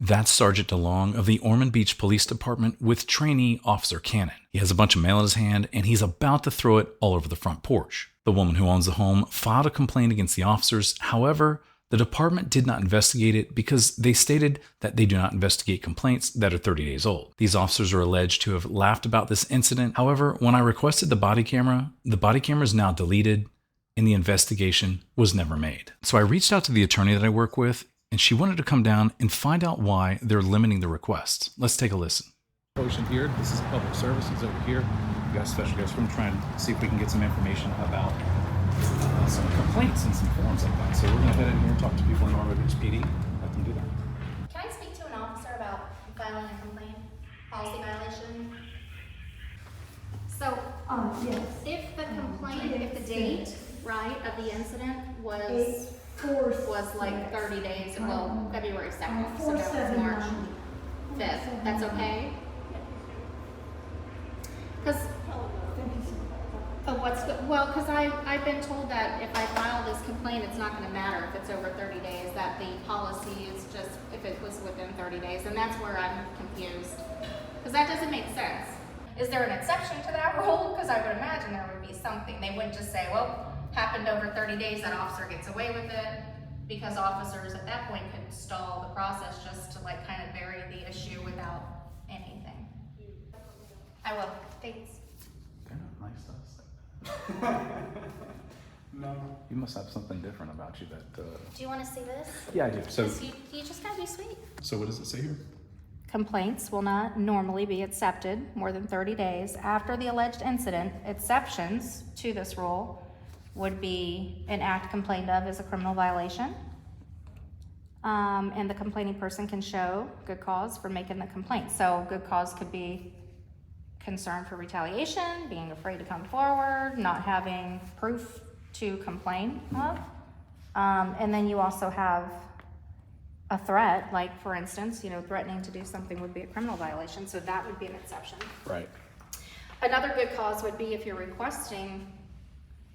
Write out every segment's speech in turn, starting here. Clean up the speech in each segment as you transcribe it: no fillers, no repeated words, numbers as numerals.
That's Sergeant DeLong of the Ormond Beach Police Department with trainee Officer Cannon. He has a bunch of mail in his hand and he's about to throw it all over the front porch. The woman who owns the home filed a complaint against the officers. However, the department did not investigate it because they stated that they do not investigate complaints that are 30 days old. These officers are alleged to have laughed about this incident. However, when I requested the body camera is now deleted and the investigation was never made. So I reached out to the attorney that I work with and she wanted to come down and find out why they're limiting the requests. Let's take a listen. Ocean here. This is public services over here. We got a special guest room trying to see if we can get some information about some complaints and some forms like that. So we're going to head in here and talk to people in Ormond Beach PD. Let them do that. Can I speak to an officer about filing a complaint, policy violation? So, Yes. if the complaint, if the date, right, of the incident was like 30 days, well, February 2nd, so that was March 5th, that's okay? Because, because I've been told that if I file this complaint, it's not gonna matter if it's over 30 days, that the policy is just if it was within 30 days, and that's where I'm confused. Because that doesn't make sense. Is there an exception to that rule? Because I would imagine there would be something. They wouldn't just say, well, happened over 30 days, that officer gets away with it, because officers at that point could stall the process just to like kind of bury the issue without anything. I will, thanks. They're not nice to us. No. You must have something different about you that... Do you want to see this? Yeah, I do. So You just gotta be sweet. So what does it say here? Complaints will not normally be accepted more than 30 days after the alleged incident. Exceptions to this rule would be an act complained of as a criminal violation. And the complaining person can show good cause for making the complaint. So good cause could be concern for retaliation, being afraid to come forward, not having proof to complain of. And then you also have a threat, like for instance, threatening to do something would be a criminal violation. So that would be an exception. Right. Another good cause would be if you're requesting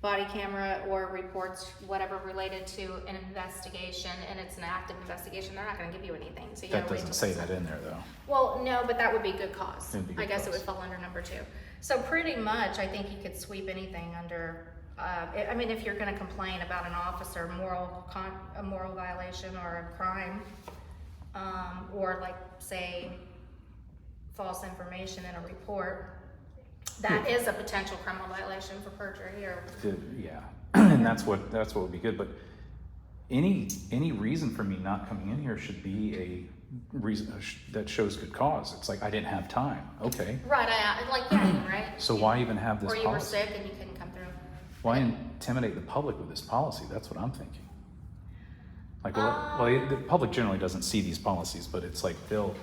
body camera or reports, whatever related to an investigation, and it's an active investigation, they're not gonna give you anything. So you That gotta wait doesn't till say that in there though. Well, no, but that would be good cause. It'd be good I guess it cause. would fall under number 2. So pretty much, I think you could sweep anything under, if you're gonna complain about an officer, a moral violation or a crime, or like say false information in a report, that is a potential criminal violation for perjury or. Yeah, and that's what would be good. But any reason for me not coming in here should be a reason that shows good cause. It's like I didn't have time. Okay. Right. Right. So why even have this or you policy? were sick and you couldn't come through. Why intimidate the public with this policy? That's what I'm thinking. The public generally doesn't see these policies, but it's like they'll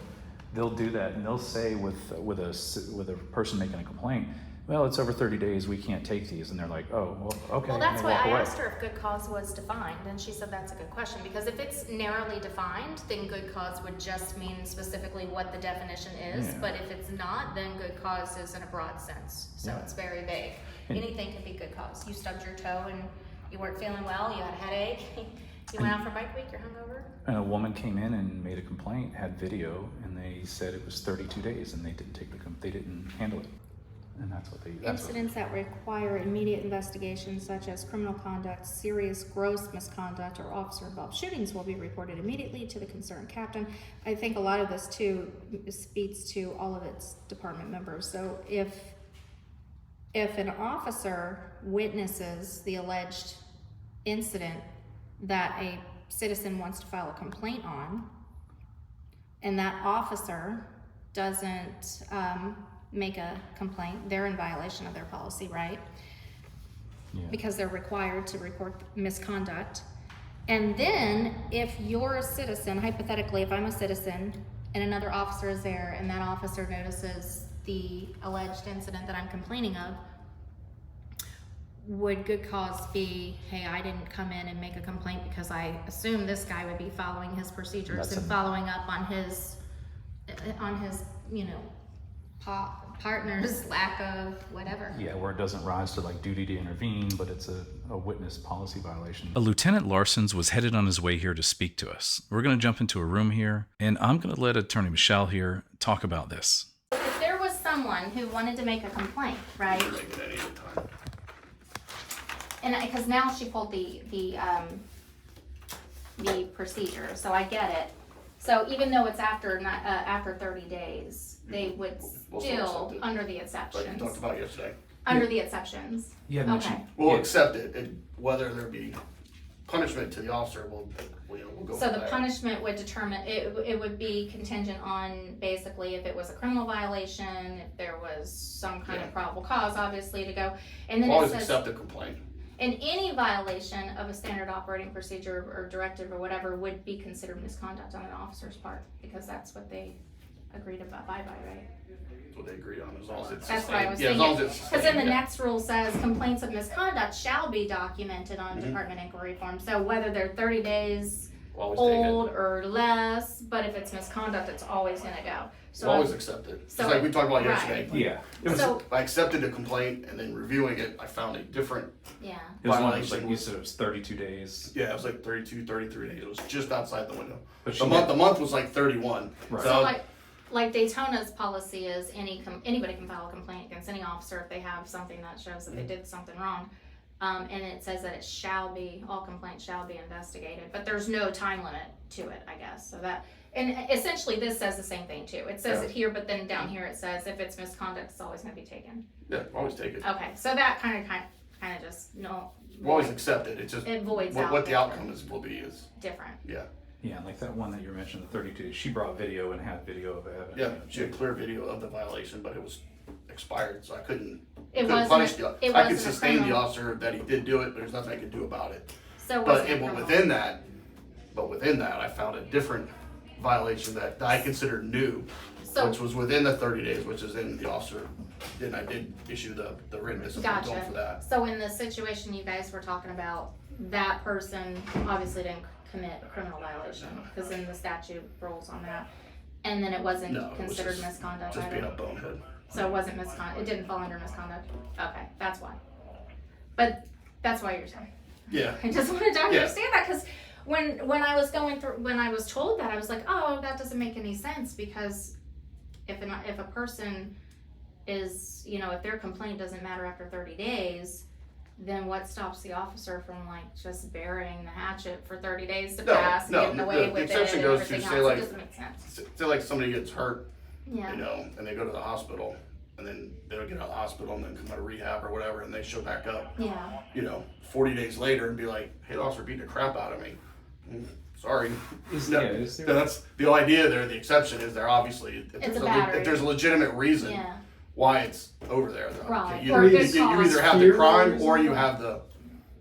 do that and they'll say with a person making a complaint, well, it's over 30 days, we can't take these, and they're like, oh, well, okay. Well, that's and they why walk I away. asked her if good cause was defined, and she said that's a good question, because if it's narrowly defined, then good cause would just mean specifically what the definition is, Yeah. but if it's not, then good cause is in a broad sense, so Yeah. it's very vague. And- Anything could be good cause. You stubbed your toe and you weren't feeling well, you had a headache, you went out for bike week, you're hungover. And a woman came in and made a complaint, had video, and they said it was 32 days, and they didn't handle it, and that's what. Incidents that require immediate investigation, such as criminal conduct, serious gross misconduct, or officer-involved shootings, will be reported immediately to the concerned captain. I think a lot of this too speaks to all of its department members. So if an officer witnesses the alleged incident that a citizen wants to file a complaint on, and that officer doesn't make a complaint, they're in violation of their policy, right? Yeah. Because they're required to report misconduct. And then if you're a citizen, hypothetically, if I'm a citizen and another officer is there and that officer notices the alleged incident that I'm complaining of, would good cause be, hey, I didn't come in and make a complaint because I assume this guy would be following his procedures and following up on his partner's lack of whatever. Yeah, where it doesn't rise to like duty to intervene, but it's a witness policy violation. A Lieutenant Larsons was headed on his way here to speak to us. We're going to jump into a room here, and I'm going to let Attorney Michelle here talk about this. If there was someone who wanted to make a complaint, right? And because now she pulled the procedure, so I get it. So even though it's after 30 days, they would still under the exceptions. Like we talked about yesterday. Under the exceptions. Yeah, Okay. We'll accept it, and whether there be punishment to the officer, we'll go. So from the there. punishment would determine, it would be contingent on basically if it was a criminal violation, if there was some kind of probable cause, obviously, to go. And then We'll it always says, accept a complaint. and any violation of a standard operating procedure or directive or whatever would be considered misconduct on an officer's part, because that's what they agreed about, right? That's what they agreed on, as long as it's That's what I was sustained. Yeah, as long thinking. as it's Because then the sustained, yeah. next rule says complaints of misconduct shall be documented on Mm-hmm. department inquiry form. So whether they're 30 days We'll always take it. old or less, but if it's misconduct, it's always gonna go. So We'll always accept it. so Just like we talked about right. yesterday. Yeah, it was, So, I accepted the complaint, and then reviewing it, I found a different, yeah, it was one, violation like you said, it was 32 days. yeah, it was like 32, 33 days. It was just outside the window. But The she month, had- the month was like 31. Right. so like Daytona's policy is anybody can file a complaint against any officer if they have something that shows that they did something wrong. And it says that all complaints shall be investigated, but there's no time limit to it, I guess. So that, and essentially this says the same thing too. It says Yeah. it here, but then down here it says if it's misconduct, it's always gonna be taken. Yeah, we'll always take it. Okay, so that kind of just, We'll always accept it. It's just it voids what the out outcome will be is, different. yeah. Yeah, like that one that you mentioned, the 32, she brought video and had video of it. Yeah, she had clear video of the violation, but it was expired, so I couldn't It punish wasn't, the. it I could wasn't a sustain the criminal. officer that he did do it, but there's nothing I could do about it. So it But wasn't a criminal. within that, I found a different violation that I considered new, So- which was within the 30 days, which is in the officer. Then I did issue the written discipline Gotcha. for that. So in the situation you guys were talking about, that person obviously didn't commit a criminal violation, because then the statute rules on that. And then it wasn't No, it was considered just- misconduct Just being either. a bonehead. So it wasn't misconduct, it didn't fall under misconduct. Okay, that's why. But that's why you're saying. Yeah. I just wanted to Yeah. understand that, because when I was going through, when I was told that, I was like, oh, that doesn't make any sense, because if a person is, if their complaint doesn't matter after 30 days, then what stops the officer from just burying the hatchet for 30 days to No, pass and no, getting away the with it exception and goes to everything say, else? like- It doesn't make sense. Say like somebody gets hurt, Yeah. and they go to the hospital, and then they don't get out of the hospital and then come out of rehab or whatever, and they show back up, Yeah. 40 days later and be like, hey, the officer beat the crap out of me. Sorry. Is No, there- that's the idea there. The exception is there obviously, if It's a battery. if there's a legitimate reason Yeah. why it's over there. Though. Right. You, Or a good you cause. either have the Fear crime or or you something? have the,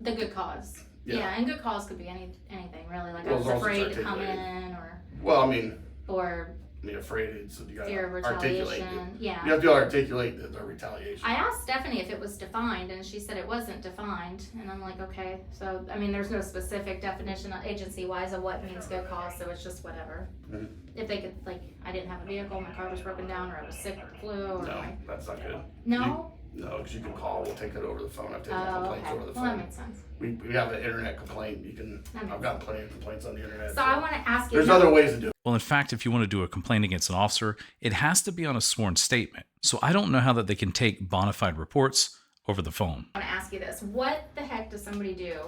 The good cause. Yeah. Yeah, and good cause could be anything really. Like I Well, was as long as it's afraid to come articulated. in, well, I mean, or afraid it's, you gotta fear of articulate it. retaliation. Yeah. You have to articulate the retaliation. I asked Stephanie if it was defined, and she said it wasn't defined. And I'm like, okay. So, there's no specific definition agency-wise of what means good cause, so it's just whatever. Mhm. If they could, I didn't have a vehicle, my car was broken down, or I was sick or flu, or No, that's not good. No? No, because you can call, we'll take it over the phone. I've taken Oh, complaints okay. over the Well, that phone. makes sense. We have an internet complaint, That makes I've gotten plenty of complaints on the internet. So I want to ask you. There's other ways to do it. Well, in fact, if you want to do a complaint against an officer, it has to be on a sworn statement. So I don't know how that they can take bona fide reports over the phone. I want to ask you this. What the heck does somebody do?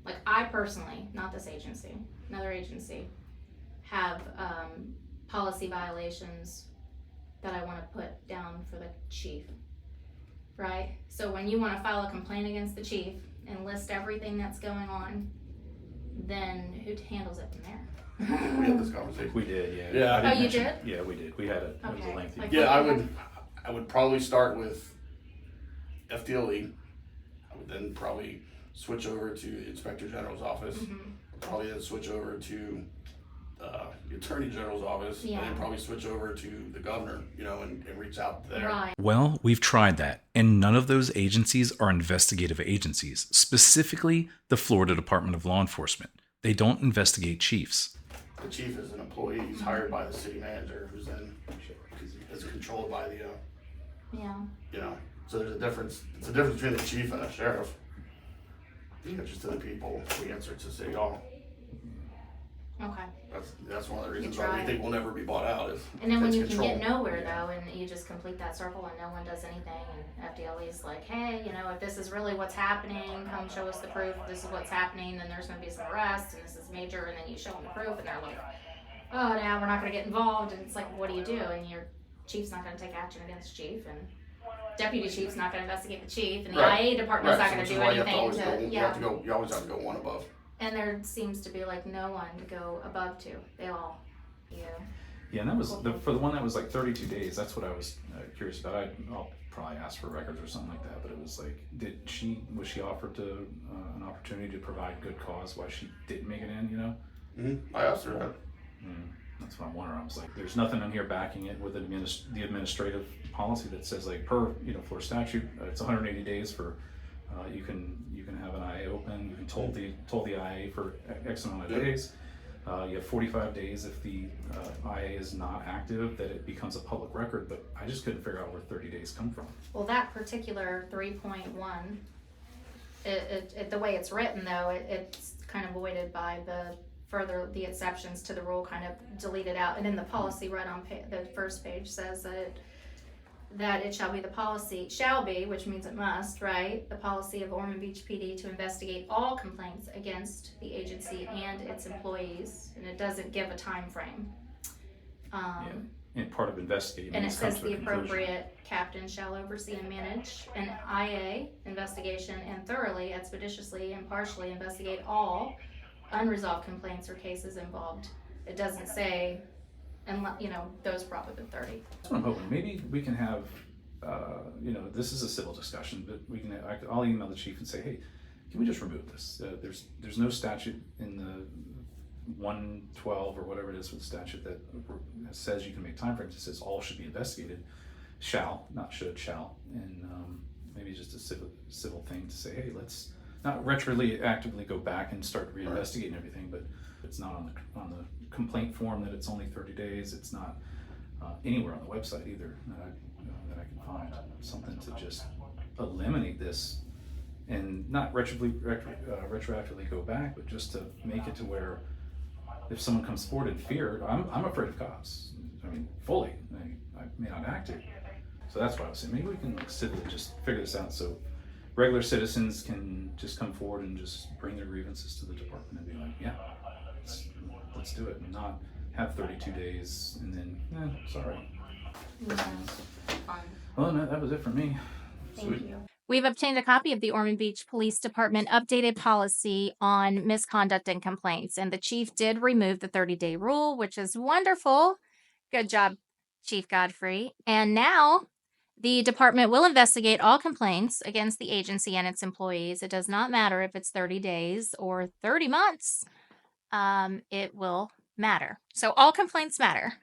Like, I personally, not this agency, another agency, have policy violations that I want to put down for the chief, right? So when you want to file a complaint against the chief and list everything that's going on, then who handles it from there? We had this conversation. We did, yeah. Yeah. I didn't Oh, you mention- did? Yeah, we did. We had it was Okay. a lengthy. Like- Yeah, I would probably start with FDLE. I would then probably switch over to the Inspector General's office. Mm-hmm. Probably then switch over to the Attorney General's office. Yeah. And then probably switch over to the governor, and reach out there. Right. Well, we've tried that, and none of those agencies are investigative agencies, specifically the Florida Department of Law Enforcement. They don't investigate chiefs. the chief is an employee, he's hired by the city manager, who's then, is controlled by the, Yeah. you know, so there's a difference, it's a difference between the chief and a sheriff. He answers to the people, we answer to city hall. Okay. That's one of the reasons try why we it. think we'll never be bought out is. And then when it's you can get control. nowhere though, and you just complete that circle and no one does anything, and FDLE's like, hey, you know, if this is really what's happening, come show us the proof. This is what's happening. Then there's going to be some arrests, and this is major. And then you show them the proof, and they're like, oh, now we're not going to get involved. And it's like, what do? And your chief's not going to take action against the chief, and deputy chief's not going to investigate the chief, and the Right. IA department's not So going to which is do why you have to anything always to, go, you always have to go one above. And there seems to be like no one to go above to. They all, Yeah, and that was for the one that was like 32 days. That's what I was curious about. I'll probably ask for records or something like that. But it was like, was she offered to an opportunity to provide good cause why she didn't make it in? You know. Mm-hmm. I asked her that. That's what I'm wondering. I was like, there's nothing in here backing it with the administrative policy that says like per for statute it's 180 days for you can have an IA open. You can told the IA for X amount of days. You have 45 days if the IA is not active, that it becomes a public record, but I just couldn't figure out where 30 days come from. well, that particular 3.1, the way it's written though, it's kind of voided by the exceptions to the rule kind of deleted out. And in the policy right on the first page says that it shall be, which means it must, right? The policy of Ormond Beach PD to investigate all complaints against the agency and its employees, and it doesn't give a time frame. And part of investigating. And it says the appropriate captain shall oversee and manage an IA investigation and thoroughly, expeditiously, and impartially investigate all unresolved complaints or cases involved. It doesn't say, and those brought within 30. That's what I'm hoping. Maybe we can have, this is a civil discussion, but I'll email the chief and say, hey, can we just remove this? There's no statute in the 112 or whatever it is with the statute that says you can make time frames. It says all should be investigated. Shall, not should, shall. And maybe just a civil thing to say, hey, let's not retroactively go back and start reinvestigating everything, but it's not on the complaint form that it's only 30 days. It's not anywhere on the website either that I can find. Something to just eliminate this and not retroactively go back, but just to make it to where if someone comes forward in fear, I'm afraid of cops. I mean, fully. I may not act it. So that's why I was saying maybe we can civilly just figure this out so regular citizens can just come forward and just bring their grievances to the department and be like, yeah, let's do it, and not have 32 days and then, sorry. Yeah, fine. Well, no, that was it for me. Thank you. We've obtained a copy of the Ormond Beach Police Department updated policy on misconduct and complaints, and the chief did remove the 30-day rule, which is wonderful. Good job, Chief Godfrey. And now the department will investigate all complaints against the agency and its employees. It does not matter if it's 30 days or 30 months. It will matter. So all complaints matter.